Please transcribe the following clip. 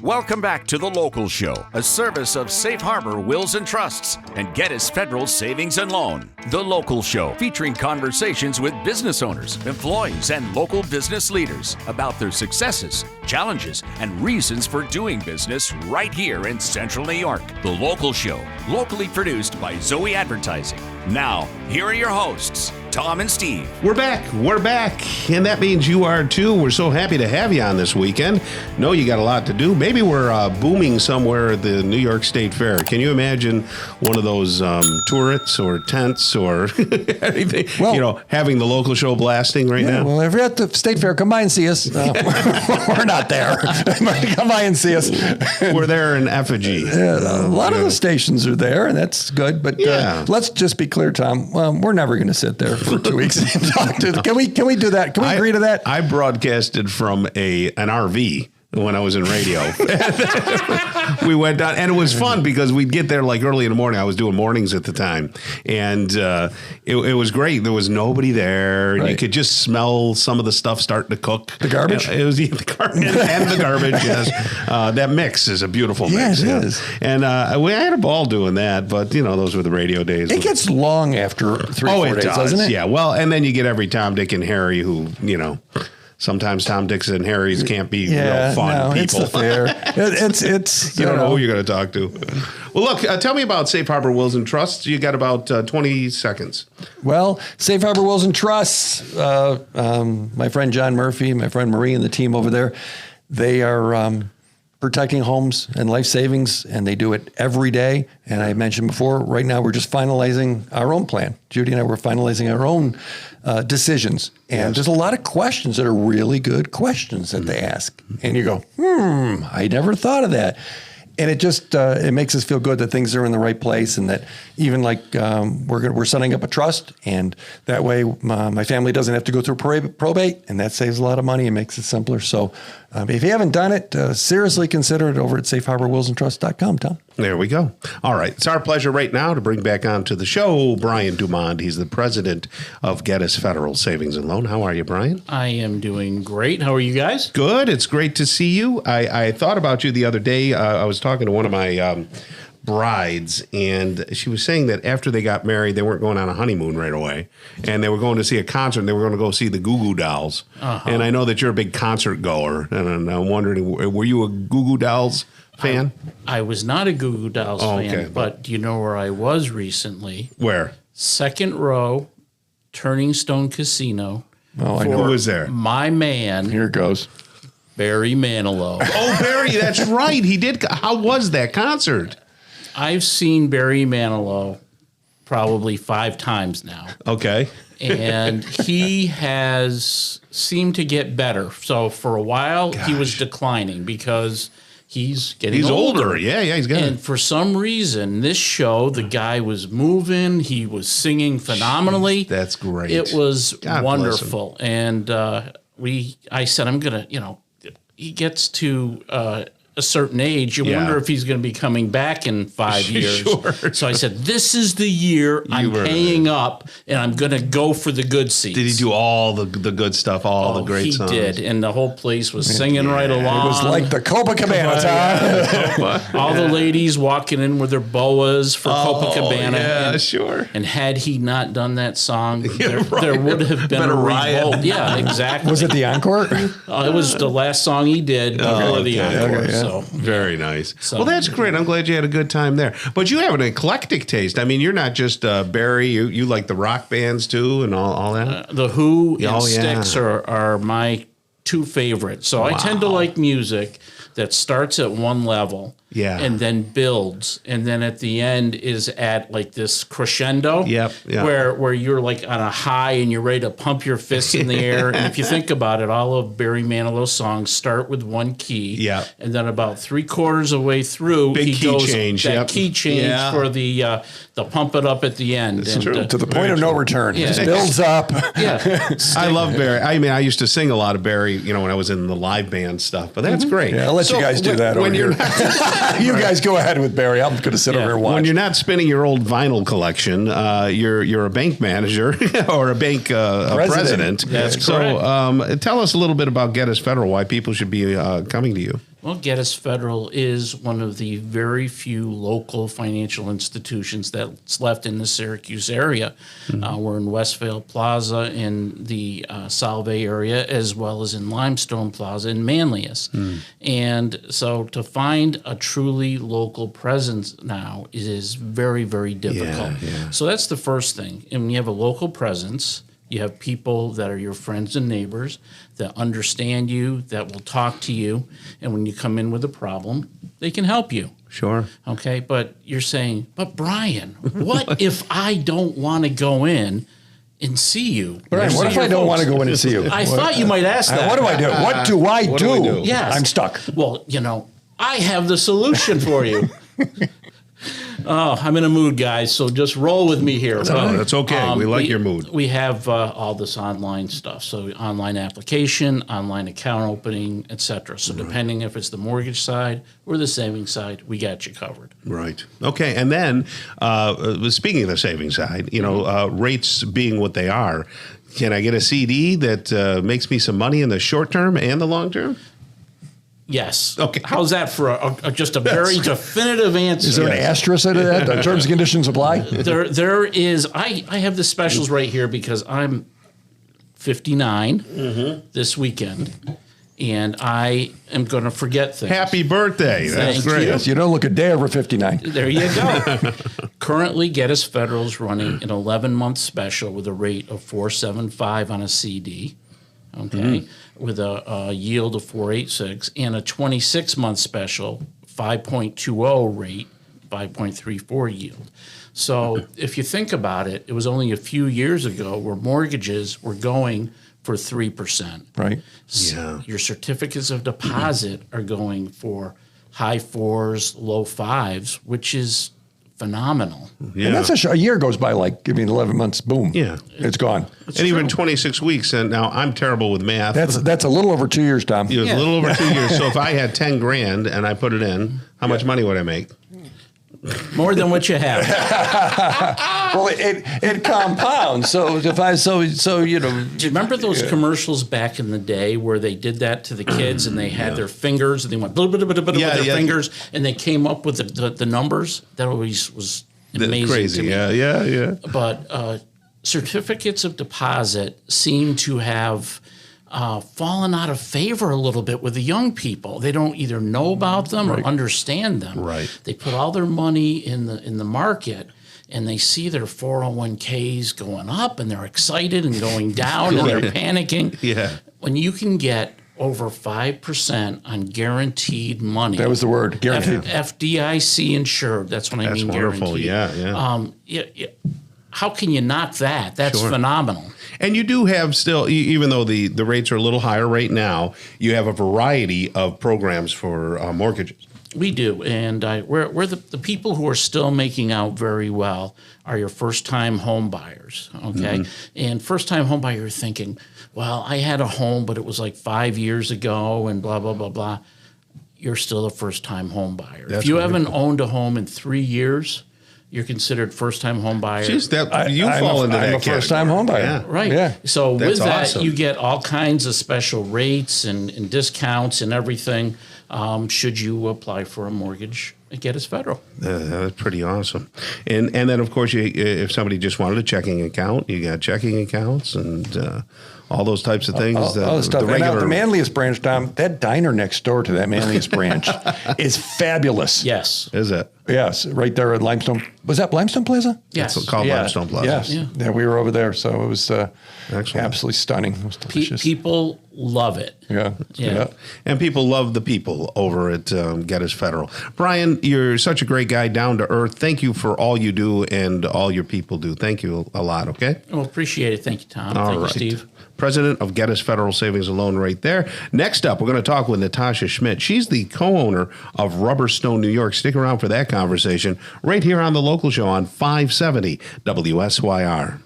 Welcome back to The Local Show, a service of Safe Harbor Wills and Trusts and Geddes Federal Savings and Loan. The Local Show, featuring conversations with business owners, employees, and local business leaders about their successes, challenges, and reasons for doing business right here in Central New York. The Local Show, locally produced by Zoey Advertising. Now, here are your hosts, Tom and Steve. We're back, and that means you are too. We're so happy to have you on this weekend. Know you got a lot to do. Maybe we're booming somewhere at the New York State Fair. Can you imagine one of those turrets or tents or anything, well, having the Local Show blasting right now? Well, if you're at the State Fair, come by and see us. We're not there. Come by and see us. We're there in effigy. A lot of the stations are there, and that's good. But let's just be clear, Tom. We're never going to sit there for 2 weeks and talk to. Can we do that? Can we agree to that? I broadcasted from an RV when I was in radio. We went down, and it was fun because we'd get there like early in the morning. I was doing mornings at the time, and it was great. There was nobody there. Right. You could just smell some of the stuff starting to cook. The garbage? It was the garbage and the garbage, yes. That mix is a beautiful mix. Yes, it is. And I had a ball doing that, but, those were the radio days. It gets long after 3-4 days, doesn't it? Yeah, well, and then you get every Tom, Dick, and Harry who, sometimes Tom, Dicks, and Harry's can't be real fun people. It's the fair. It's you don't know who you're going to talk to. Well, look, tell me about Safe Harbor Wills and Trusts. You got about 20 seconds. Well, Safe Harbor Wills and Trusts, my friend John Murphy, my friend Marie, and the team over there, they are protecting homes and life savings, and they do it every day. And I mentioned before, right now we're just finalizing our own plan. Judy and I were finalizing our own decisions. And there's a lot of questions that are really good questions that they ask. And you go, I never thought of that. And it just it makes us feel good that things are in the right place, and that even like we're setting up a trust, and that way my family doesn't have to go through probate, and that saves a lot of money and makes it simpler. So if you haven't done it, seriously consider it over at safeharborwillsandtrust.com, Tom. There we go. All right. It's our pleasure right now to bring back onto the show Brian DuMond. He's the president of Geddes Federal Savings and Loan. How are you, Brian? I am doing great. How are you guys? Good. It's great to see you. I thought about you the other day. I was talking to one of my brides, and she was saying that after they got married, they weren't going on a honeymoon right away, and they were going to see a concert, and they were going to go see the Goo Goo Dolls. And I know that you're a big concert goer, and I'm wondering, were you a Goo Goo Dolls fan? I was not a Goo Goo Dolls fan, but do you know where I was recently? Where? Second row, Turning Stone Casino. Oh, I know. Who was there? My man. Here it goes. Barry Manilow. Oh, Barry, that's right. He did. How was that concert? I've seen Barry Manilow probably 5 times now. Okay. And he has seemed to get better. So for a while, he was declining because he's getting older. Yeah, he's good. And for some reason, this show, the guy was moving. He was singing phenomenally. Jeez, that's great. It was God wonderful. And I said, I'm going to, he gets to a certain age, you wonder if he's going to be coming back in 5 years. Sure. So I said, this is the year I'm paying up, and I'm going to go for the good seats. Did he do all the good stuff, all the great songs? He did, and the whole place was singing right along. It was like the Copacabana time. All the ladies walking in with their boas for Copacabana. Yeah, sure. And had he not done that song, there would have been a riot. revolt. Yeah, exactly. Was it the encore? It was the last song he did before the encore. Okay, yeah. So. Very nice. Well, that's great. I'm glad you had a good time there. But you have an eclectic taste. I mean, you're not just Barry. You like the rock bands too and all that? The Who and Styx are my 2 favorites. So I tend to like music that starts at one level and then builds, and then at the end is at like this crescendo where you're like on a high and you're ready to pump your fists in the air. And if you think about it, all of Barry Manilow's songs start with one key, and then about 3/4 of the way through, Big he key goes change, key change for the pump it up at the end. That's true. To the point of no return. It just builds up. I love Barry. I mean, I used to sing a lot of Barry, when I was in the live band stuff, but that's great. Yeah, I'll let you guys do that over here. You guys go ahead with Barry. I'm going to sit over here and watch. When you're not spinning your old vinyl collection, you're a bank manager or a bank president. That's correct. So tell us a little bit about Geddes Federal, why people should be coming to you. Well, Geddes Federal is one of the very few local financial institutions that's left in the Syracuse area. We're in Westvale Plaza in the Salve area, as well as in Limestone Plaza in Manlius. And so to find a truly local presence now is very, very difficult. So that's the first thing. And when you have a local presence, you have people that are your friends and neighbors that understand you, that will talk to you, and when you come in with a problem, they can help you. Sure. Okay, but you're saying, but Brian, what if I don't want to go in and see you? Brian, what if I don't want to go in and see you? I thought you might ask that. What do I do? What do I What do we do? Yes. I'm stuck. Well, I have the solution for you. Oh, I'm in a mood, guys, so just roll with me here. No, that's okay. We like your mood. We have all this online stuff. So online application, online account opening, etc. So depending if it's the mortgage side or the savings side, we got you covered. Right. Okay. And then speaking of the savings side, rates being what they are, can I get a CD that makes me some money in the short term and the long term? Yes. Okay. How's that for just a very definitive answer? Is there an asterisk under that? The terms and conditions apply? There is. I have the specials right here because I'm 59 this weekend, and I am going to forget things. Happy birthday. That's Thank great. you. Yes, you don't look a day over 59. There you go. Currently, Geddes Federal is running an 11-month special with a rate of 4.75 on a CD. Okay, with a yield of 4.86, and a 26-month special, 5.20 rate, 5.34 yield. So if you think about it, it was only a few years ago where mortgages were going for 3%. Right. Yeah. Your certificates of deposit are going for high 4s, low 5s, which is phenomenal. Yeah. And that's a year goes by like, 11 months, boom. Yeah. It's gone. and even 26 weeks. And now I'm terrible with math. That's a little over 2 years, Tom. It was a little over 2 years. So if I had 10 grand and I put it in, how much money would I make? More than what you have. Well, it compounds. So if I Do you remember those commercials back in the day where they did that to the kids and they had their fingers and they went with their fingers and they came up with the numbers? That always was amazing. Crazy. To me. Yeah. But certificates of deposit seem to have fallen out of favor a little bit with the young people. They don't either know about them or understand them. Right. They put all their money in the market, and they see their 401ks going up, and they're excited and going down, and they're panicking. Yeah. When you can get over 5% on guaranteed money. That was the word, guaranteed. FDIC insured. That's what I mean, wonderful. guaranteed. Yeah. How can you knock that? That's phenomenal. And you do have still, even though the rates are a little higher right now, you have a variety of programs for mortgages. We do, and we're the people who are still making out very well are your first-time home buyers, okay? And first-time home buyer, you're thinking, well, I had a home, but it was like 5 years ago and blah, blah, blah, blah. You're still a first-time home buyer. That's if you wonderful. haven't owned a home in 3 years, you're considered first-time home buyer. Jeez, you fall into that I'm a first-time home buyer. Yeah. Right. Yeah. So That's with that, awesome. you get all kinds of special rates and discounts and everything should you apply for a mortgage at Geddes Federal. That's pretty awesome. And then, of course, if somebody just wanted a checking account, you got checking accounts and all those types of things. All the stuff. The And now regular, the Manlius branch, Tom, that diner next door to that Manlius branch is fabulous. Yes. is it? Yes, right there at Limestone. Was that Limestone Plaza? Yes. It's called Limestone Plaza. Yes. Yeah. Yeah, we were over there, so it was Excellent. absolutely stunning. It was delicious. People love it. Yeah. Yeah. And people love the people over at Geddes Federal. Brian, you're such a great guy, down to earth. Thank you for all you do and all your people do. Thank you a lot, okay? Well, appreciate it. Thank you, Tom. All Thank right. you, Steve. President of Geddes Federal Savings and Loan right there. Next up, we're going to talk with Natasha Schmidt. She's the co-owner of Rubberstone, New York. Stick around for that conversation right here on The Local Show on 570 WSYR.